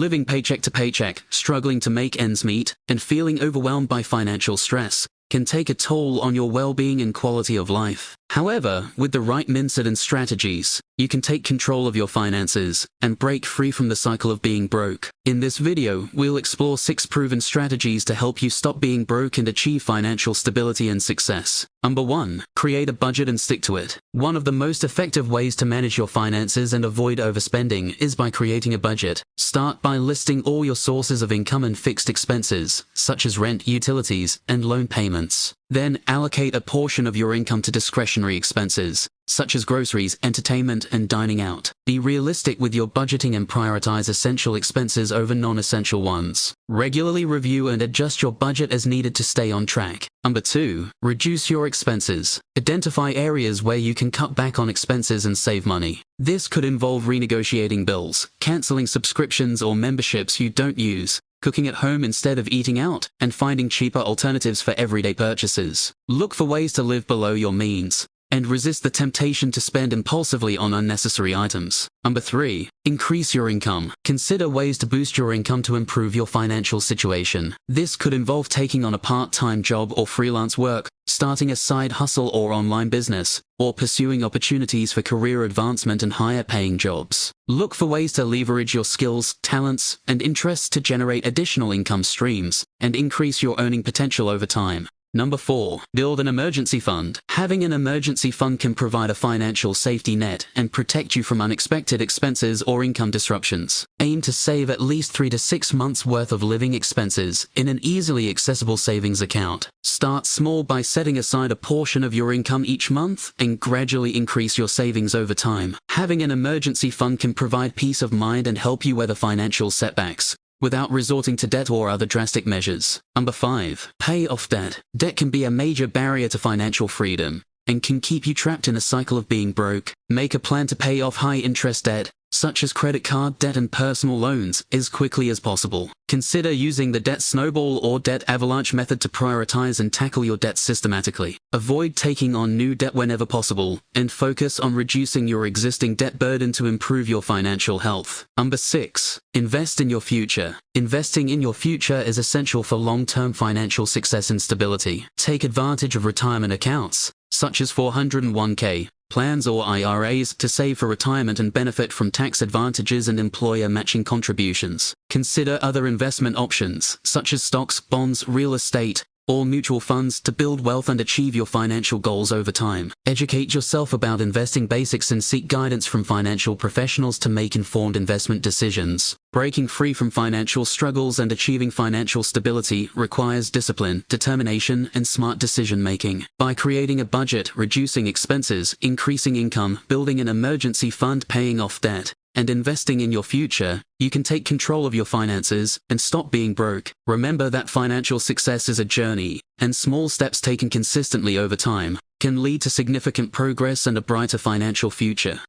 living paycheck to paycheck, struggling to make ends meet, and feeling overwhelmed by financial stress can take a toll on your well-being and quality of life. However, with the right mindset and strategies, you can take control of your finances and break free from the cycle of being broke. In this video, we'll explore 6 proven strategies to help you stop being broke and achieve financial stability and success. Number 1. Create a budget and stick to it. One of the most effective ways to manage your finances and avoid overspending is by creating a budget. Start by listing all your sources of income and fixed expenses, such as rent, utilities, and loan payments. Then allocate a portion of your income to discretionary expenses, such as groceries, entertainment, and dining out. Be realistic with your budgeting and prioritize essential expenses over non-essential ones. Regularly review and adjust your budget as needed to stay on track. Number 2. Reduce your expenses. Identify areas where you can cut back on expenses and save money. This could involve renegotiating bills, canceling subscriptions or memberships you don't use, cooking at home instead of eating out, and finding cheaper alternatives for everyday purchases. Look for ways to live below your means and resist the temptation to spend impulsively on unnecessary items. Number 3. Increase your income. Consider ways to boost your income to improve your financial situation. This could involve taking on a part-time job or freelance work, starting a side hustle or online business, or pursuing opportunities for career advancement and higher-paying jobs. Look for ways to leverage your skills, talents, and interests to generate additional income streams and increase your earning potential over time. Number 4. Build an emergency fund. Having an emergency fund can provide a financial safety net and protect you from unexpected expenses or income disruptions. Aim to save at least 3 to 6 months' worth of living expenses in an easily accessible savings account. Start small by setting aside a portion of your income each month and gradually increase your savings over time. Having an emergency fund can provide peace of mind and help you weather financial setbacks without resorting to debt or other drastic measures. Number 5. Pay off debt. Debt can be a major barrier to financial freedom and can keep you trapped in a cycle of being broke. Make a plan to pay off high-interest debt, such as credit card debt and personal loans, as quickly as possible. Consider using the debt snowball or debt avalanche method to prioritize and tackle your debt systematically. Avoid taking on new debt whenever possible, and focus on reducing your existing debt burden to improve your financial health. Number 6. Invest in your future. Investing in your future is essential for long-term financial success and stability. Take advantage of retirement accounts, such as 401k plans or IRAs, to save for retirement and benefit from tax advantages and employer matching contributions. Consider other investment options, such as stocks, bonds, real estate, or mutual funds to build wealth and achieve your financial goals over time. Educate yourself about investing basics and seek guidance from financial professionals to make informed investment decisions. Breaking free from financial struggles and achieving financial stability requires discipline, determination, and smart decision-making. By creating a budget, reducing expenses, increasing income, building an emergency fund, paying off debt, and investing in your future, you can take control of your finances and stop being broke. Remember that financial success is a journey, and small steps taken consistently over time can lead to significant progress and a brighter financial future.